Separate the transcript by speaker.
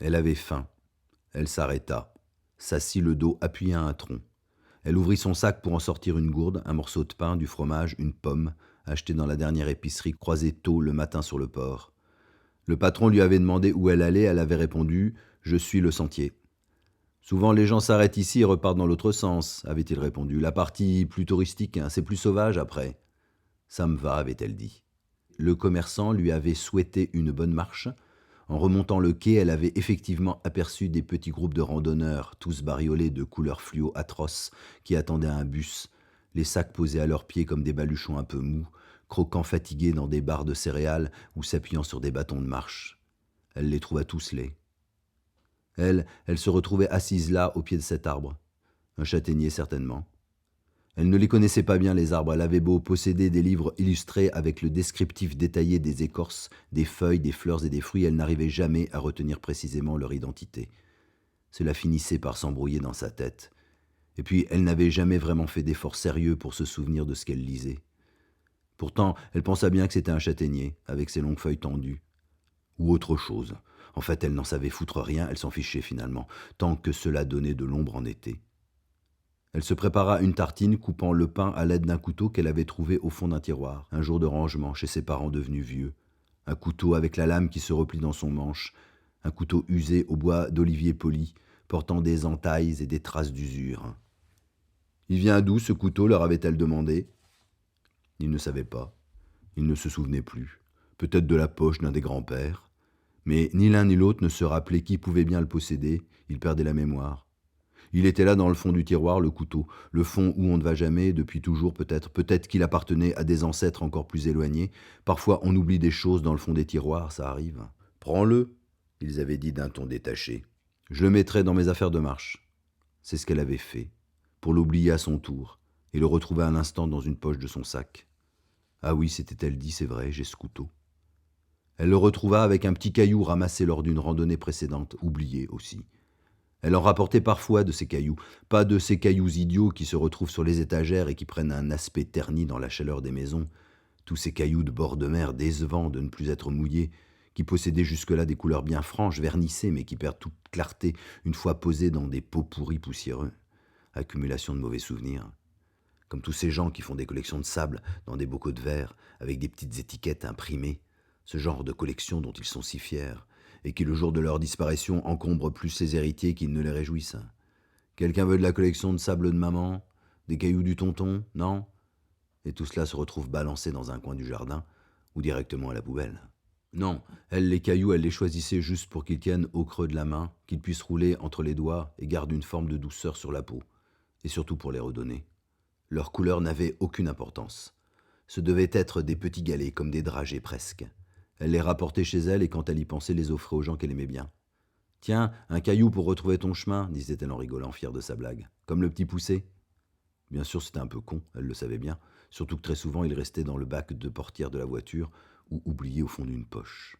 Speaker 1: Elle avait faim. Elle s'arrêta, s'assit le dos appuyé à un tronc. Elle ouvrit son sac pour en sortir une gourde, un morceau de pain, du fromage, une pomme, achetée dans la dernière épicerie croisée tôt le matin sur le port. Le patron lui avait demandé où elle allait, elle avait répondu « Je suis le sentier ». Souvent les gens s'arrêtent ici et repartent dans l'autre sens, avait-il répondu. La partie plus touristique, hein, c'est plus sauvage après. Ça me va, avait-elle dit. Le commerçant lui avait souhaité une bonne marche. En remontant le quai, elle avait effectivement aperçu des petits groupes de randonneurs, tous bariolés de couleurs fluo atroces, qui attendaient un bus, les sacs posés à leurs pieds comme des baluchons un peu mous, croquant fatigués dans des barres de céréales ou s'appuyant sur des bâtons de marche. Elle les trouva tous laids. Elle se retrouvait assise là, au pied de cet arbre. Un châtaignier, certainement. Elle ne les connaissait pas bien, les arbres. Elle avait beau posséder des livres illustrés avec le descriptif détaillé des écorces, des feuilles, des fleurs et des fruits, elle n'arrivait jamais à retenir précisément leur identité. Cela finissait par s'embrouiller dans sa tête. Et puis, elle n'avait jamais vraiment fait d'efforts sérieux pour se souvenir de ce qu'elle lisait. Pourtant, elle pensa bien que c'était un châtaignier, avec ses longues feuilles tendues. Ou autre chose. En fait, elle n'en savait foutre rien, elle s'en fichait finalement, tant que cela donnait de l'ombre en été. Elle se prépara une tartine, coupant le pain à l'aide d'un couteau qu'elle avait trouvé au fond d'un tiroir, un jour de rangement chez ses parents devenus vieux. Un couteau avec la lame qui se replie dans son manche, un couteau usé au bois d'olivier poli, portant des entailles et des traces d'usure. Il vient d'où ce couteau, leur avait-elle demandé. Ils ne savaient pas. Ils ne se souvenaient plus. Peut-être de la poche d'un des grands-pères. Mais ni l'un ni l'autre ne se rappelait qui pouvait bien le posséder, ils perdaient la mémoire. Il était là dans le fond du tiroir, le couteau, le fond où on ne va jamais, depuis toujours peut-être qu'il appartenait à des ancêtres encore plus éloignés. Parfois on oublie des choses dans le fond des tiroirs, ça arrive. Prends-le, ils avaient dit d'un ton détaché. Je le mettrai dans mes affaires de marche. C'est ce qu'elle avait fait, pour l'oublier à son tour, et le retrouver un instant dans une poche de son sac. Ah oui, s'était-elle dit, c'est vrai, j'ai ce couteau. Elle le retrouva avec un petit caillou ramassé lors d'une randonnée précédente, oublié aussi. Elle en rapportait parfois de ces cailloux, pas de ces cailloux idiots qui se retrouvent sur les étagères et qui prennent un aspect terni dans la chaleur des maisons, tous ces cailloux de bord de mer décevants de ne plus être mouillés, qui possédaient jusque-là des couleurs bien franches, vernissées, mais qui perdent toute clarté une fois posés dans des pots pourris poussiéreux. Accumulation de mauvais souvenirs. Comme tous ces gens qui font des collections de sable dans des bocaux de verre, avec des petites étiquettes imprimées, ce genre de collection dont ils sont si fiers, et qui le jour de leur disparition encombre plus ses héritiers qu'ils ne les réjouissent. Quelqu'un veut de la collection de sable de maman, des cailloux du tonton, non? Et tout cela se retrouve balancé dans un coin du jardin, ou directement à la poubelle. Non, elle, les cailloux, elle les choisissait juste pour qu'ils tiennent au creux de la main, qu'ils puissent rouler entre les doigts et gardent une forme de douceur sur la peau, et surtout pour les redonner. Leur couleur n'avait aucune importance. Ce devaient être des petits galets, comme des dragées presque. Elle les rapportait chez elle et quand elle y pensait, les offrait aux gens qu'elle aimait bien. Tiens, un caillou pour retrouver ton chemin, disait-elle en rigolant, fière de sa blague. Comme le petit poussé. Bien sûr, c'était un peu con, elle le savait bien, surtout que très souvent il restait dans le bac de portière de la voiture ou oublié au fond d'une poche.